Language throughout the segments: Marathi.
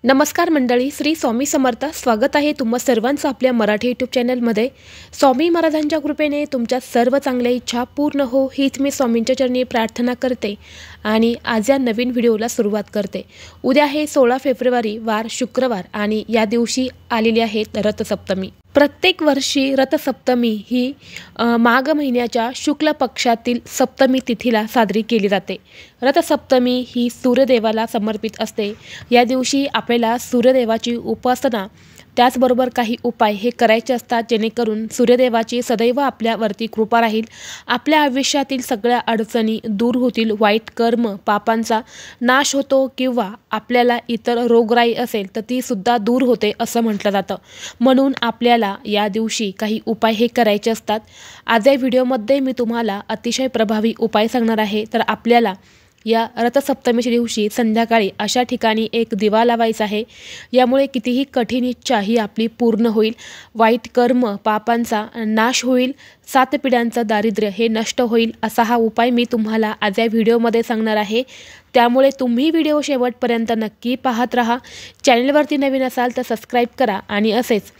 नमस्कार मंडळी, श्री स्वामी समर्थ. स्वागत आहे तुम्हा सर्वांचं आपल्या मराठी यूट्यूब चॅनलमध्ये. स्वामी महाराजांच्या कृपेने तुमच्या सर्व चांगल्या इच्छा पूर्ण हो हीच मी स्वामींच्या चरणी प्रार्थना करते आणि आज या नवीन व्हिडिओला सुरुवात करते. उद्या आहे 16 फेब्रुवारी वार शुक्रवार आणि या दिवशी आलेली आहे रथसप्तमी. प्रत्येक वर्षी रथसप्तमी ही माघ महिन्याच्या शुक्ल पक्षातील सप्तमी तिथीला साजरी केली जाते. रथसप्तमी ही सूर्यदेवाला समर्पित असते. या दिवशी आपल्याला सूर्यदेवाची उपासना त्याचबरोबर काही उपाय हे करायचे असतात, जेणेकरून सूर्यदेवाची सदैव आपल्यावरती कृपा राहील, आपल्या आयुष्यातील सगळ्या अडचणी दूर होतील, वाईट कर्म पापांचा नाश होतो किंवा आपल्याला इतर रोगराई असेल तर ती सुद्धा दूर होते असं म्हटलं जातं. म्हणून आपल्याला या दिवशी काही उपाय हे करायचे असतात. आज या व्हिडिओमध्ये मी तुम्हाला अतिशय प्रभावी उपाय सांगणार आहे. तर आपल्याला या रथसप्तमीच्या दिवशी संध्याकाळी अशा ठिकाणी एक दिवा लावायचा आहे. यामुळे कितीही कठीण इच्छा ही आपली पूर्ण होईल, वाईट कर्म पापांचा नाश होईल, 7 पिढ्यांचं दारिद्र्य हे नष्ट होईल. असा हा उपाय मी तुम्हाला आज या व्हिडिओमध्ये सांगणार आहे. त्यामुळे तुम्ही व्हिडिओ शेवटपर्यंत नक्की पाहत राहा. चॅनलवरती नवीन असाल तर सबस्क्राईब करा आणि असेच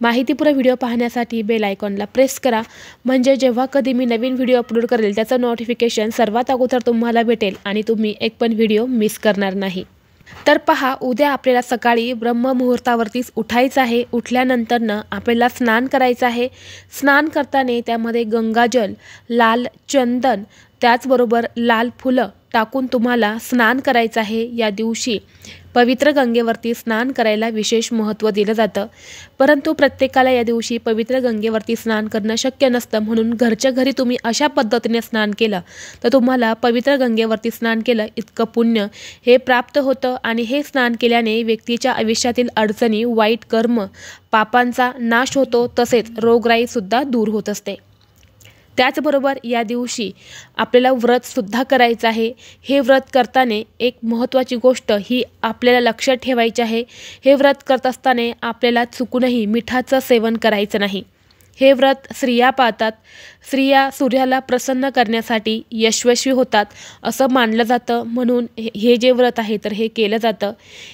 माहितीपूर्ण व्हिडिओ पाहण्यासाठी बेल आयकॉनला प्रेस करा, म्हणजे जेव्हा कधी मी नवीन व्हिडिओ अपलोड करेल त्याचं नोटिफिकेशन सर्वात अगोदर तुम्हाला भेटेल आणि तुम्ही एक पण व्हिडिओ मिस करणार नाही. तर पहा, उद्या आपल्याला सकाळी ब्रह्ममुहूर्तावरतीच उठायचं आहे. उठल्यानंतरनं आपल्याला स्नान करायचं आहे. स्नान करताना त्यामध्ये गंगाजल, लाल चंदन, त्याचबरोबर लाल फुलं टाकून तुम्हाला स्नान करायचं आहे. या दिवशी पवित्र गंगेवरती स्नान करायला विशेष महत्त्व दिलं जातं, परंतु प्रत्येकाला या दिवशी पवित्र गंगेवरती स्नान करणं शक्य नसतं. म्हणून घरच्या घरी तुम्ही अशा पद्धतीने स्नान केलं तर तुम्हाला पवित्र गंगेवरती स्नान केलं इतकं पुण्य हे प्राप्त होतं आणि हे स्नान केल्याने व्यक्तीच्या आयुष्यातील अडचणी, वाईट कर्म पापांचा नाश होतो, तसेच रोगराईसुद्धा दूर होत असते. त्याचबरोबर या दिवशी आपल्याला व्रतसुद्धा करायचं आहे. हे व्रत करताना एक महत्त्वाची गोष्ट ही आपल्याला लक्षात ठेवायची आहे. हे व्रत करत असताना आपल्याला चुकूनही मिठाचं सेवन करायचं नाही. हे व्रत स्त्रिया पाळतात. स्त्रिया सूर्याला प्रसन्न करण्यासाठी यशस्वी होतात असं मानलं जातं. म्हणून हे जे व्रत आहे तर हे केलं जातं.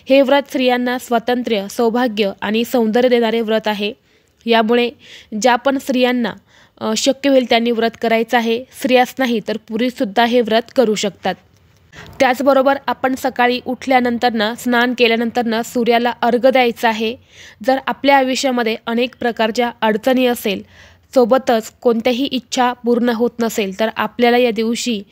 हे व्रत स्त्रियांना स्वातंत्र्य, सौभाग्य आणि सौंदर्य देणारे व्रत आहे. यामुळे ज्या पण स्त्रियांना शक्य होईल त्यांनी व्रत करायचं आहे. स्त्रियाच नाही तर पुरुषसुद्धा हे व्रत करू शकतात. त्याचबरोबर आपण सकाळी उठल्यानंतरनं, स्नान केल्यानंतरनं सूर्याला अर्घ्य द्यायचं आहे. जर आपल्या आयुष्यामध्ये अनेक प्रकारच्या अडचणी असेल, सोबतच कोणत्याही इच्छा पूर्ण होत नसेल, तर आपल्याला या दिवशी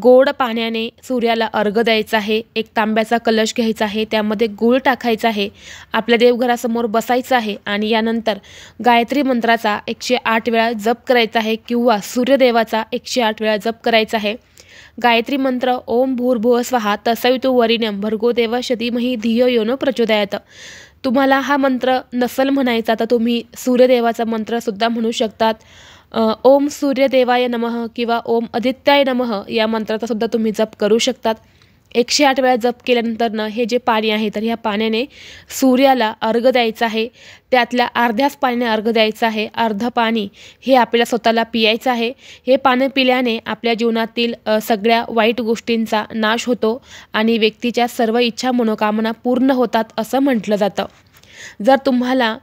गोड पाण्याने सूर्याला अर्घ्य द्यायचं आहे. एक तांब्याचा कलश घ्यायचा आहे, त्यामध्ये गूळ टाकायचा आहे, आपल्या देवघरासमोर बसायचं आहे आणि यानंतर गायत्री मंत्राचा 108 वेळा जप करायचा आहे किंवा सूर्यदेवाचा 108 वेळा जप करायचा आहे. गायत्री मंत्र ओम भूर्भुवः स्वहा तत्सवितुर्वरेण्यं भर्गो देवस्य धीमहि धियो यो नः प्रचोदयात्. तुम्हाला हा मंत्र नसेल म्हणायचा तर तुम्ही सूर्यदेवाचा मंत्रसुद्धा म्हणू शकतात. ओम सूर्यदेवाय नमः किंवा ओम आदित्याय नमः या मंत्राचा सुद्धा तुम्ही जप करू शकतात. 108 वेळा जप केल्यानंतरनं हे जे पाणी आहे तर ह्या पाण्याने सूर्याला अर्घ्य द्यायचं आहे. त्यातल्या अर्ध्याच पाण्याने अर्घ्य द्यायचं आहे. अर्ध पाणी हे आपल्याला स्वतःला पियायचं आहे. हे पाणी पिल्याने आपल्या जीवनातील सगळ्या वाईट गोष्टींचा नाश होतो आणि व्यक्तीच्या सर्व इच्छा मनोकामना पूर्ण होतात असं म्हटलं जातं. जर तुम्हाला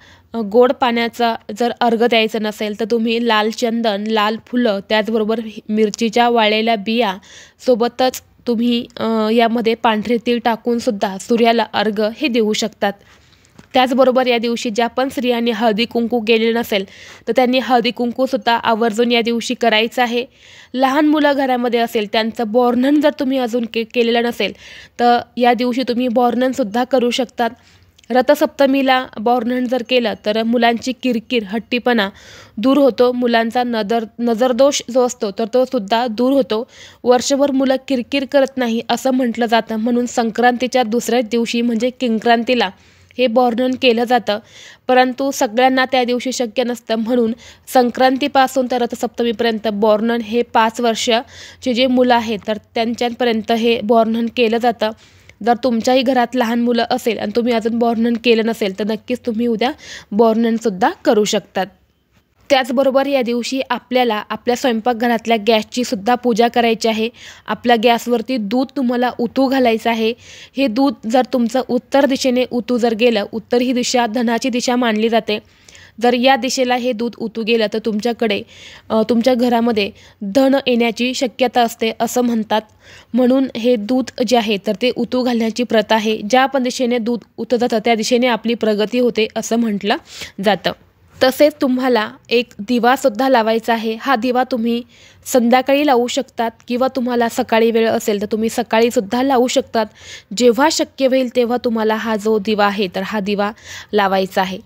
गोड पाण्याचा जर अर्घ्य द्यायचं नसेल तर तुम्ही लाल चंदन, लाल फुलं, त्याचबरोबर मिरचीच्या वाळलेल्या बिया, सोबतच तुम्ही यामध्ये पांढरे तीळ टाकून सुद्धा सूर्याला अर्घ्य हे देऊ शकतात. त्याचबरोबर या दिवशी ज्या पण स्त्रियांनी हळदी कुंकू केलेलं नसेल तर त्यांनी हळदी कुंकूसुद्धा आवर्जून या दिवशी करायचं आहे. लहान मुलं घरामध्ये असेल त्यांचं बोर्नन जर तुम्ही अजून केलेलं नसेल तर या दिवशी तुम्ही बोर्ननसुद्धा करू शकतात. रथसप्तमीला बोर्नन जर केलं तर मुलांची किरकिर, हट्टीपणा दूर होतो. मुलांचा नजरदोष जो असतो तर तो सुद्धा दूर होतो. वर्षभर मुलं किरकिर करत नाही असं म्हटलं जातं. म्हणून संक्रांतीच्या दुसऱ्याच दिवशी म्हणजे किंक्रांतीला हे बोर्नन केलं जातं, परंतु सगळ्यांना त्या दिवशी शक्य नसतं. म्हणून संक्रांतीपासून तर रथसप्तमीपर्यंत बोर्नन हे 5 वर्षाचे जे मुलं आहेत तर त्यांच्यापर्यंत हे बोर्नन केलं जातं. जर तुमच्याही घरात लहान मुलं असेल आणि तुम्ही अजून बोर्नन केलं नसेल तर नक्कीच तुम्ही उद्या बोर्ननसुद्धा करू शकतात. त्याचबरोबर या दिवशी आपल्याला आपल्या स्वयंपाकघरातल्या गॅसची सुद्धा पूजा करायची आहे। आपल्या गॅसवरती दूध तुम्हाला उतू घालायचं आहे। हे दूध जर तुमचं उत्तर दिशेने उतू जर गेलं, उत्तर ही दिशा धनाची दिशा मानली जाते, जर या दिशेला हे दूध उतू गेलं तर तुमच्याकडे तुमच्या घरामध्ये धन येण्याची शक्यता असते असं म्हणतात। म्हणून हे दूध जे आहे तर ते उतू घालण्याची प्रथा आहे। ज्या पण दिशेने दूध उतू जातं त्या दिशेने आपली प्रगती होते असं म्हटलं जातं। तसेच तुम्हाला एक दिवासुद्धा लावायचा आहे। हा दिवा तुम्ही संध्याकाळी लावू शकतात किंवा तुम्हाला सकाळी वेळ असेल तर तुम्ही सकाळीसुद्धा लावू शकतात। जेव्हा शक्य होईल तेव्हा तुम्हाला हा जो दिवा आहे तर हा दिवा लावायचा आहे।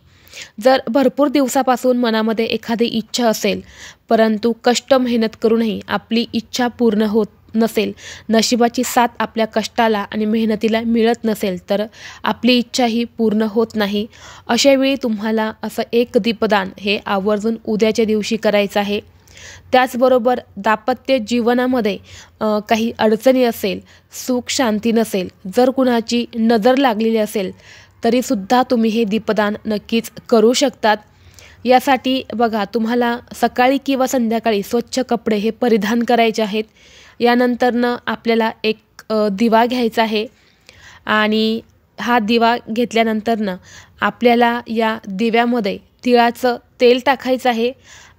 जर भरपूर दिवसापासून मनामध्ये एखादी इच्छा असेल परंतु कष्ट मेहनत करूनही आपली इच्छा पूर्ण होत नसेल, नशिबाची साथ आपल्या कष्टाला आणि मेहनतीला मिळत नसेल तर आपली इच्छा ही पूर्ण होत नाही। अशा वेळी तुम्हाला असं एक दीपदान हे आवर्जून उद्याच्या दिवशी करायचं आहे। त्याचबरोबर दाम्पत्य जीवनामध्ये काही अडचणी असेल, सुख शांती नसेल, जर कुणाची नजर लागलेली असेल तरीसुद्धा तुम्ही हे दीपदान नक्कीच करू शकतात। यासाठी बघा, तुम्हाला सकाळी किंवा संध्याकाळी स्वच्छ कपडे हे परिधान करायचे आहेत। यानंतरनं आपल्याला एक दिवा घ्यायचा आहे आणि हा दिवा घेतल्यानंतरनं आपल्याला या दिव्यामध्ये तिळाचं तेल टाकायचं आहे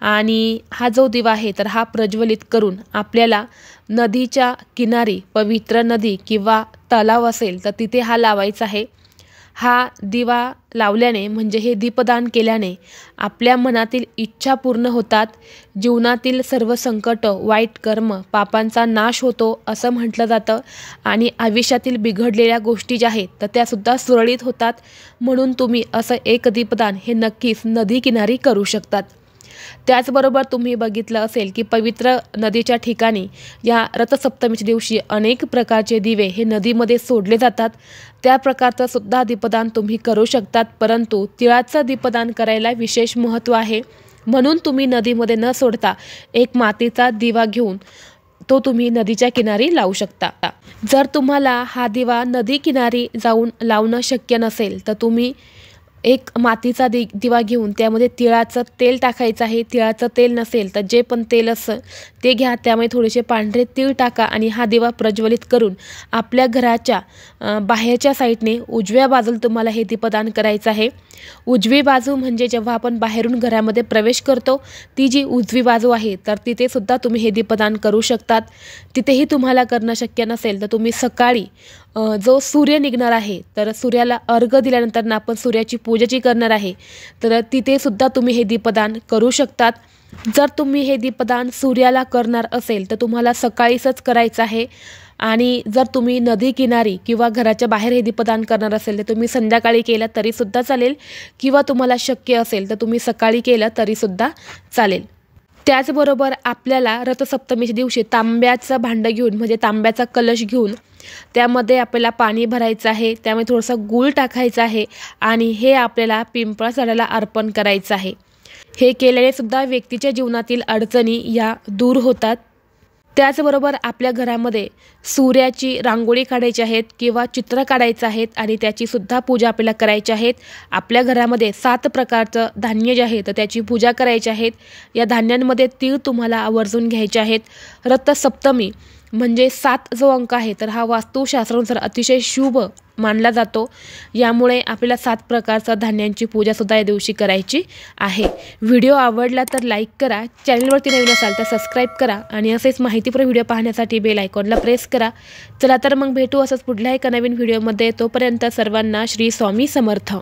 आणि हा जो दिवा आहे तर हा प्रज्वलित करून आपल्याला नदीच्या किनारी, पवित्र नदी किंवा तलाव असेल तर तिथे हा लावायचा आहे। हा दिवा लावल्याने म्हणजे हे दीपदान केल्याने आपल्या मनातील इच्छा पूर्ण होतात, जीवनातील सर्व संकट, वाईट कर्म, पापांचा नाश होतो असं म्हटलं जातं आणि आयुष्यातील बिघडलेल्या गोष्टी ज्या आहेत तर त्यासुद्धा सुरळीत होतात। म्हणून तुम्ही असं एक दीपदान हे नक्कीच नदी किनारी करू शकतात। त्याचबरोबर तुम्ही बघितलं असेल की पवित्र नदीच्या ठिकाणी या रथसप्तमीच्या दिवशी अनेक प्रकारचे दिवे हे नदीमध्ये सोडले जातात। त्या प्रकारचं सुद्धा दीपदान तुम्ही करू शकतात, परंतु तिळाचं दीपदान करायला विशेष महत्त्व आहे। म्हणून तुम्ही नदीमध्ये न सोडता एक मातीचा दिवा घेऊन तो तुम्ही नदीच्या किनारी लावू शकता। जर तुम्हाला हा दिवा नदी किनारी जाऊन लावणं शक्य नसेल तर तुम्ही एक मातीचा दिवा घेऊन त्यामध्ये तिळाचं तेल टाकायचं आहे। तिळाचं तेल नसेल तर जे पण तेल असं ते घ्या, त्यामध्ये थोडेसे पांढरे तीळ टाका आणि हा दिवा प्रज्वलित करून आपल्या घराच्या बाहेरच्या साईडने उजव्या बाजूला तुम्हाला हे दीपदान करायचं आहे। उजवी बाजू म्हणजे जेव्हा आपण बाहेरून घरामध्ये प्रवेश करतो ती जी उजवी बाजू आहे तर तिथे सुद्धा तुम्ही हे दीपदान करू शकतात। तिथेही तुम्हाला करणं शक्य नसेल तर तुम्ही सकाळी जो सूर्य निघणार आहे तर सूर्याला अर्घ्य दिल्यानंतर आपण सूर्याची पूजा जी करणार आहे तर तिथे सुद्धा तुम्ही हे दीपदान करू शकतात। जर तुम्ही हे दीपदान सूर्याला करणार असेल तर तुम्हाला सकाळीच करायचं आहे आणि जर तुम्ही नदी किनारी किंवा घराच्या बाहेर हे दीपदान करणार असेल तर तुम्ही संध्याकाळी केलं तरीसुद्धा चालेल किंवा तुम्हाला शक्य असेल तर तुम्ही सकाळी केलं तरीसुद्धा चालेल। त्याचबरोबर आपल्याला रथसप्तमीच्या दिवशी तांब्याचं भांडं घेऊन म्हणजे तांब्याचा कलश घेऊन त्यामध्ये आपल्याला पाणी भरायचं आहे, त्यामध्ये थोडंसं गूळ टाकायचं आहे आणि हे आपल्याला पिंपळा झाडाला अर्पण करायचं आहे। हे केल्याने सुद्धा व्यक्तीच्या जीवनातील अडचणी या दूर होतात। त्याचबरोबर आपल्या घरामध्ये सूर्याची रांगोळी काढायची आहेत किंवा चित्र काढायचं आहेत आणि त्याची सुद्धा पूजा आपल्याला करायची आहेत। आपल्या घरामध्ये 7 प्रकारचं धान्य जे आहे तर त्याची पूजा करायची आहेत। या धान्यांमध्ये तीळ तुम्हाला आवर्जून घ्यायचे आहेत। रथसप्तमी म्हणजे 7 जो अंक आहे तर हा वास्तुशास्त्रानुसार अतिशय शुभ मानला जातो। यामुळे आपल्याला 7 प्रकारच्या धान्यांची पूजासुद्धा या दिवशी करायची आहे। व्हिडिओ आवडला तर लाईक करा, चॅनलवरती नवीन असाल तर सबस्क्राईब करा आणि असेच माहितीपूर्ण व्हिडिओ पाहण्यासाठी बेल आयकॉनला प्रेस करा। चला तर मग भेटू असंच पुढल्या एका नवीन व्हिडिओमध्ये। तोपर्यंत सर्वांना श्री स्वामी समर्थ।